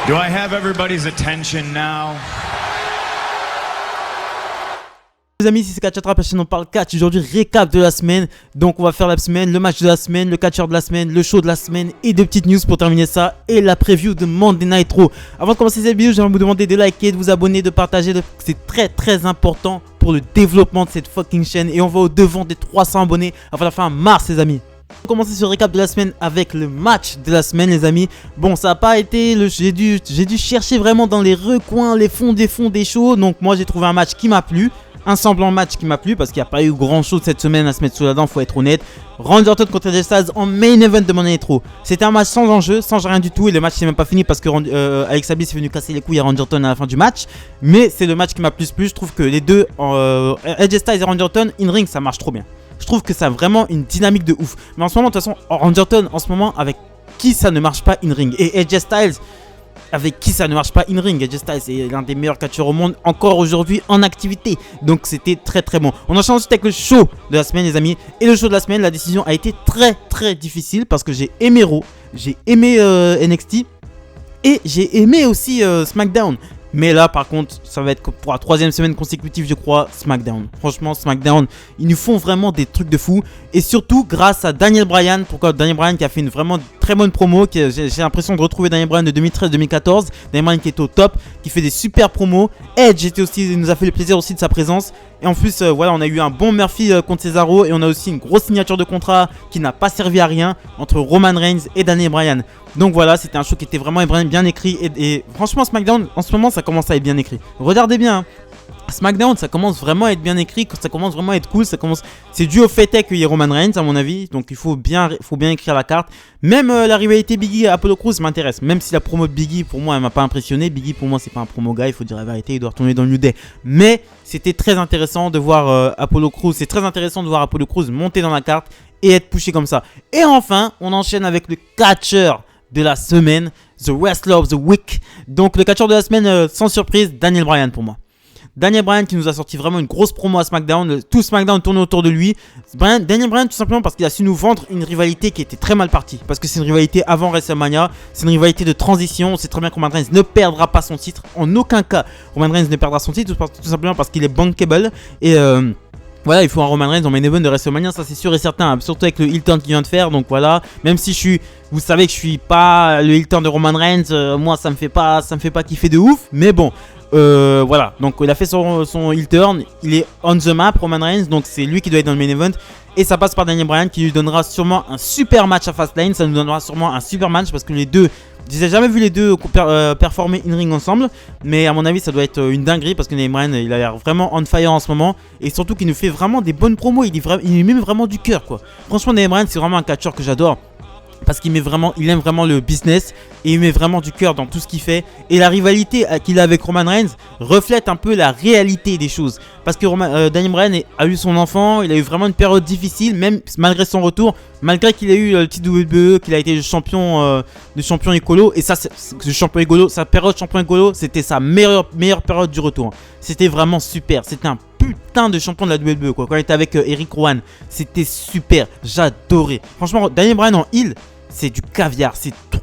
Do I have everybody's attention now? Les amis, si c'est Catch Attrape, la chaîne on parle catch. Aujourd'hui, récap de la semaine. Donc on va faire la semaine, le match de la semaine, le catcheur de la semaine, le show de la semaine et des petites news pour terminer ça. Et la preview de Monday Night Raw. Avant de commencer cette vidéo, j'aimerais vous demander de liker, de vous abonner, de partager. C'est très important pour le développement de cette fucking chaîne. Et on va au devant des 300 abonnés avant la fin mars, les amis. On va commencer ce récap de la semaine avec le match de la semaine, les amis. Bon, ça n'a pas été j'ai dû chercher vraiment dans les recoins, les fonds des shows. Donc moi j'ai trouvé un match qui m'a plu, un semblant match qui m'a plu parce qu'il n'y a pas eu grand chose cette semaine à se mettre sous la dent, faut être honnête. Randy Orton contre AJ Styles en main event de Monday Night Raw. C'était un match sans enjeu, sans rien du tout, et le match n'est même pas fini parce que Alexa Bliss est venu casser les couilles à Randy Orton à la fin du match. Mais c'est le match qui m'a plus plu. Je trouve que les deux, AJ Styles et Randy Orton, in-ring, ça marche trop bien. Je trouve que ça a vraiment une dynamique de ouf. Mais en ce moment, de toute façon, Randy Orton, en ce moment, avec qui ça ne marche pas in-ring. Et AJ Styles, avec qui ça ne marche pas in-ring. AJ Styles est l'un des meilleurs catcheurs au monde, encore aujourd'hui en activité. Donc c'était très bon. On enchaîne ensuite avec le show de la semaine, les amis. Et le show de la semaine, la décision a été très difficile parce que j'ai aimé Raw, j'ai aimé NXT et j'ai aimé aussi SmackDown. Mais là par contre ça va être pour la 3e semaine consécutive je crois SmackDown. Franchement SmackDown ils nous font vraiment des trucs de fou. Et surtout grâce à Daniel Bryan. Pourquoi Daniel Bryan qui a fait une vraiment très bonne promo. J'ai l'impression de retrouver Daniel Bryan de 2013-2014. Daniel Bryan qui est au top, qui fait des super promos. Edge il nous a fait le plaisir aussi de sa présence. Et en plus voilà, on a eu un bon Murphy contre Cesaro. Et on a aussi une grosse signature de contrat qui n'a pas servi à rien entre Roman Reigns et Daniel Bryan. Donc voilà, c'était un show qui était vraiment bien écrit. Et franchement SmackDown en ce moment ça commence à être bien écrit. Regardez bien SmackDown ça commence vraiment à être bien écrit, ça commence vraiment à être cool, c'est dû au fait qu'il y ait Roman Reigns à mon avis, donc il faut bien écrire la carte. Même la rivalité Biggie Apollo Crews m'intéresse, même si la promo de Biggie pour moi elle m'a pas impressionné. Biggie pour moi c'est pas un promo gars, il faut dire la vérité, il doit retourner dans le New Day. Mais c'était très intéressant de voir Apollo Crews, c'est très intéressant de voir Apollo Crews monter dans la carte et être pushé comme ça. Et enfin on enchaîne avec le catcheur de la semaine, The Wrestler of the Week. Donc le catcheur de la semaine, sans surprise, Daniel Bryan pour moi. Daniel Bryan qui nous a sorti vraiment une grosse promo à SmackDown. Tout SmackDown tournait autour de lui. Daniel Bryan tout simplement parce qu'il a su nous vendre une rivalité qui était très mal partie. Parce que c'est une rivalité avant WrestleMania. C'est une rivalité de transition. On sait très bien que Roman Reigns ne perdra pas son titre. En aucun cas Roman Reigns ne perdra son titre. Tout simplement parce qu'il est bankable. Et voilà, il faut un Roman Reigns en main event de WrestleMania, ça c'est sûr et certain, surtout avec le heel turn qu'il vient de faire. Donc voilà, même si vous savez que je suis pas le heel turn de Roman Reigns, moi ça me fait pas kiffer de ouf. Mais bon, voilà, donc il a fait son heel turn, il est on the map Roman Reigns, donc c'est lui qui doit être dans le main event. Et ça passe par Daniel Bryan qui lui donnera sûrement un super match à Fastlane. Ça nous donnera sûrement un super match parce que les deux, je n'ai jamais vu les deux performer in-ring ensemble. Mais à mon avis ça doit être une dinguerie parce que Daniel Bryan il a l'air vraiment on fire en ce moment. Et surtout qu'il nous fait vraiment des bonnes promos, il met vraiment du cœur quoi. Franchement Daniel Bryan c'est vraiment un catcheur que j'adore. Parce qu'il aime vraiment le business et il met vraiment du cœur dans tout ce qu'il fait. Et la rivalité qu'il a avec Roman Reigns reflète un peu la réalité des choses. Parce que Daniel Bryan a eu son enfant, il a eu vraiment une période difficile, même malgré son retour, malgré qu'il ait eu le titre WWE, qu'il a été le champion écolo. Et ça, ce champion écolo, sa période champion écolo, c'était sa meilleure période du retour. C'était vraiment super, c'était un putain de champion de la WWE quoi. Quand il était avec Eric Rowan, c'était super, j'adorais. Franchement, Daniel Bryan en heel, c'est du caviar.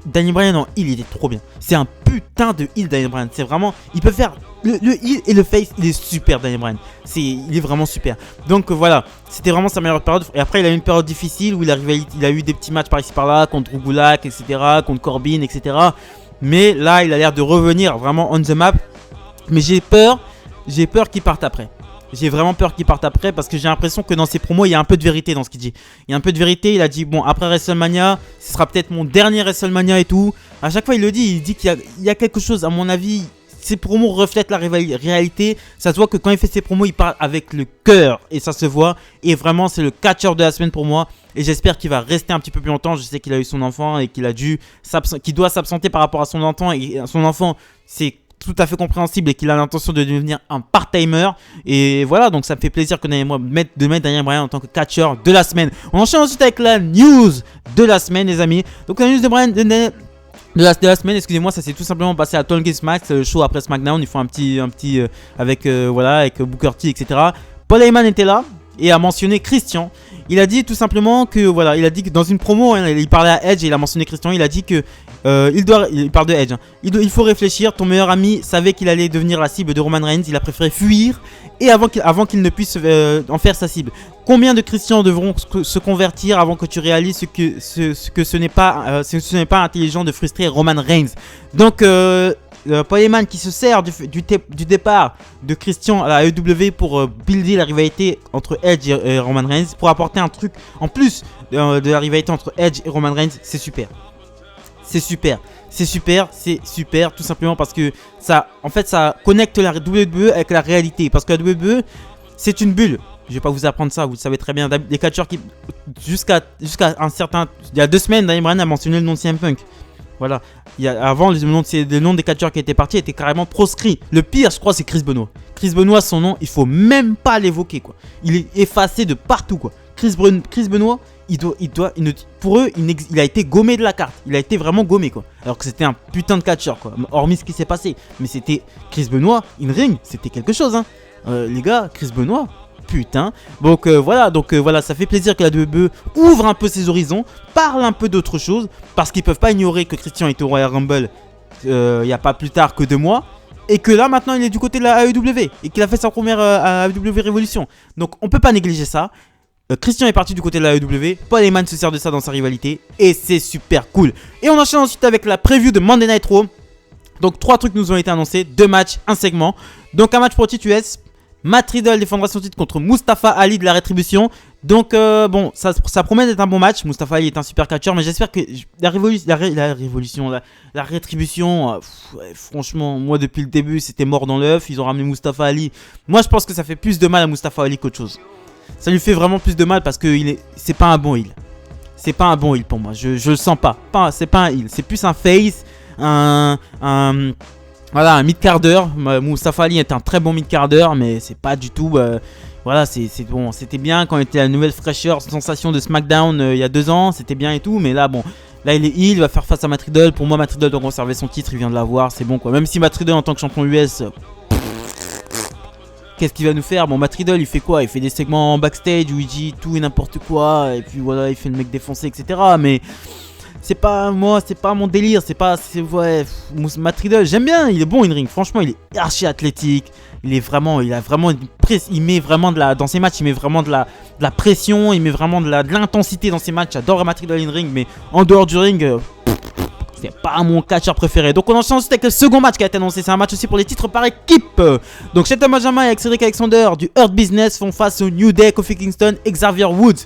Daniel Bryan en heel, il est trop bien. C'est un putain de heel Daniel Bryan. C'est vraiment, il peut faire le heel et le face, il est super Daniel Bryan. Il est vraiment super. Donc voilà, c'était vraiment sa meilleure période. Et après il a eu une période difficile où il a eu des petits matchs par ici par là contre Gulak, etc., contre Corbin, etc. Mais là il a l'air de revenir vraiment on the map. Mais j'ai peur qu'il parte après. J'ai vraiment peur qu'il parte après parce que j'ai l'impression que dans ses promos il y a un peu de vérité dans ce qu'il dit. Il y a un peu de vérité, il a dit bon après WrestleMania, ce sera peut-être mon dernier WrestleMania et tout. À chaque fois il le dit, il dit qu'il y a quelque chose à mon avis. Ses promos reflètent la réalité. Ça se voit que quand il fait ses promos il parle avec le cœur et ça se voit. Et vraiment c'est le catcheur de la semaine pour moi. Et j'espère qu'il va rester un petit peu plus longtemps. Je sais qu'il a eu son enfant et qu'il doit s'absenter par rapport à son enfant. Et son enfant c'est tout à fait compréhensible et qu'il a l'intention de devenir un part-timer. Et voilà, donc ça me fait plaisir que de mettre Daniel Bryan en tant que catcheur de la semaine. On enchaîne ensuite avec la news de la semaine, les amis. Donc la news de Bryan de la semaine, excusez-moi, ça s'est tout simplement passé à Tall Gates Max, le show après SmackDown. Ils font un petit avec Booker T, etc. Paul Heyman était là et a mentionné Christian. Il a dit tout simplement que voilà, il a dit que dans une promo, hein, il parlait à Edge et il a mentionné Christian. Il a dit que il parle de Edge. Hein. Il faut réfléchir. Ton meilleur ami savait qu'il allait devenir la cible de Roman Reigns. Il a préféré fuir et avant qu'il ne puisse en faire sa cible. Combien de Christians devront se convertir avant que tu réalises ce n'est pas intelligent de frustrer Roman Reigns. Donc Paul Heyman qui se sert du départ de Christian à la AEW pour builder la rivalité entre Edge et Roman Reigns, pour apporter un truc en plus de la rivalité entre Edge et Roman Reigns. C'est super. C'est super. C'est super, c'est super, tout simplement parce que ça connecte la WWE avec la réalité. Parce que la WWE, c'est une bulle. Je vais pas vous apprendre ça, vous le savez très bien. Des catcheurs qui, jusqu'à un certain, il y a 2 semaines, Daniel Bryan a mentionné le nom de CM Punk. Voilà. Avant, le nom des catcheurs qui étaient partis était carrément proscrit. Le pire, je crois, c'est Chris Benoit. Chris Benoit, son nom, il faut même pas l'évoquer, quoi. Il est effacé de partout, quoi. Chris Benoit, pour eux, il a été gommé de la carte. Il a été vraiment gommé, quoi. Alors que c'était un putain de catcheur, quoi. Hormis ce qui s'est passé. Mais c'était Chris Benoit, in-ring, c'était quelque chose, hein. Les gars, Chris Benoit, putain. Donc voilà, ça fait plaisir que la WWE ouvre un peu ses horizons, parle un peu d'autre chose, parce qu'ils peuvent pas ignorer que Christian est au Royal Rumble il n'y a pas plus tard que 2 mois, et que là maintenant il est du côté de la AEW, et qu'il a fait sa première AEW Révolution. Donc on peut pas négliger ça. Christian est parti du côté de la AEW, Paul Heyman se sert de ça dans sa rivalité, et c'est super cool. Et on enchaîne ensuite avec la preview de Monday Night Raw. Donc 3 trucs nous ont été annoncés, 2 matchs, un segment. Donc un match pour le titre US. Matt Riddle défendra son titre contre Mustafa Ali de la Rétribution. Donc bon, ça promet d'être un bon match. Mustafa Ali est un super catcheur, mais j'espère que la Rétribution, franchement, moi depuis le début c'était mort dans l'œuf. Ils ont ramené Mustafa Ali. Moi je pense que ça fait plus de mal à Mustafa Ali qu'autre chose. Ça lui fait vraiment plus de mal parce que c'est pas un bon heel. C'est pas un bon heel pour moi, je le sens pas. C'est pas un heel, c'est plus un face, voilà, un mid-carder. Mustafa Ali est un très bon mid-carder, mais c'est pas du tout. Voilà, c'est bon. C'était bien quand il était la nouvelle fraîcheur, sensation de SmackDown il y a 2 ans. C'était bien et tout, mais là, bon. Là, il est heel, il va faire face à Matt Riddle. Pour moi, Matt Riddle doit conserver son titre, il vient de l'avoir, c'est bon quoi. Même si Matt Riddle en tant que champion US. Qu'est-ce qu'il va nous faire? Bon, Matt Riddle, il fait quoi? Il fait des segments en backstage où il dit tout et n'importe quoi. Et puis voilà, il fait le mec défoncé, etc. Mais. C'est pas moi, c'est pas mon délire, ouais, Matt Riddle, j'aime bien, il est bon in-ring, franchement, il est archi athlétique, il a vraiment une il met vraiment dans ses matchs, il met vraiment de la pression, il met vraiment de l'intensité dans ses matchs. J'adore Matt Riddle in-ring, mais en dehors du ring, c'est pas mon catcheur préféré. Donc on enchaîne ensuite avec le second match qui a été annoncé, c'est un match aussi pour les titres par équipe. Donc Shelton Benjamin et Cedric Alexander du Hurt Business font face au New Day, Kofi Kingston, Xavier Woods.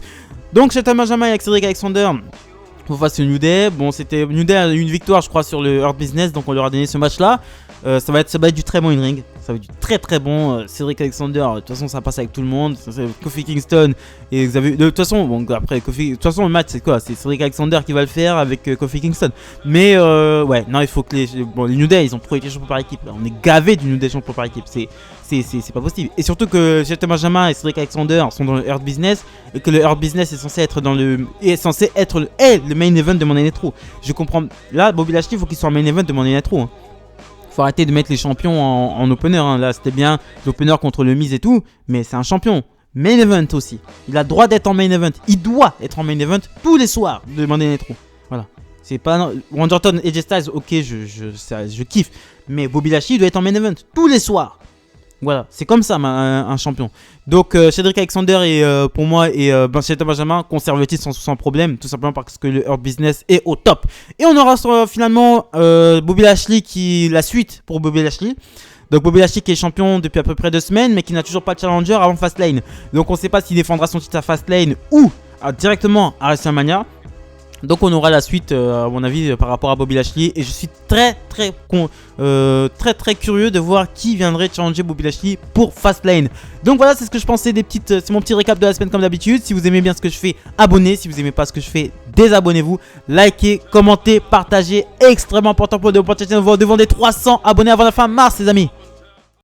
Donc Shelton Benjamin et Cedric Alexander face au New Day. Bon, c'était New Day a eu une victoire, je crois, sur le Hurt Business, donc on leur a donné ce match-là. Ça va être du très bon in-ring. Ça va être du très très bon. Cedric Alexander, de toute façon, ça passe avec tout le monde. Kofi Kingston et Xavier. De toute façon, bon, après Kofi. De toute façon, le match, c'est quoi? C'est Cedric Alexander qui va le faire avec Kofi Kingston. Mais ouais, non, il faut que les New Day, ils ont pro été champions par équipe. Là. On est gavé du New Day champion par équipe. C'est pas possible. Et surtout que Shelton Benjamin et Cedric Alexander sont dans le Hurt Business et que le Hurt Business est censé être le main event de Monday Night Raw. Je comprends. Là, Bobby Lashley, il faut qu'il soit en main event de Monday Night Raw. Hein. Faut arrêter de mettre les champions en opener. Hein. Là, c'était bien l'opener contre le Miz et tout, mais c'est un champion. Main event aussi. Il a le droit d'être en main event. Il doit être en main event tous les soirs de Monday Night Raw. Voilà. C'est pas Randy Orton et AJ Styles, ok, je kiffe. Mais Bobby Lashley doit être en main event tous les soirs. Voilà, c'est comme ça un champion. Donc Cedric Alexander et pour moi et Shelton Benjamin conservent le titre sans problème, tout simplement parce que le Hurt Business est au top. Et on aura finalement Bobby Lashley la suite pour Bobby Lashley. Donc Bobby Lashley qui est champion depuis à peu près 2 semaines, mais qui n'a toujours pas de challenger avant Fastlane. Donc on ne sait pas s'il défendra son titre à Fastlane ou directement à WrestleMania. Donc on aura la suite à mon avis par rapport à Bobby Lashley. Et je suis très curieux de voir qui viendrait challenger Bobby Lashley pour Fastlane. Donc voilà, c'est ce que je pensais c'est mon petit récap de la semaine comme d'habitude. Si vous aimez bien ce que je fais, abonnez. Si vous aimez pas ce que je fais, désabonnez-vous. Likez, commentez, partagez. Extrêmement important pour le devant des 300 abonnés avant la fin mars les amis.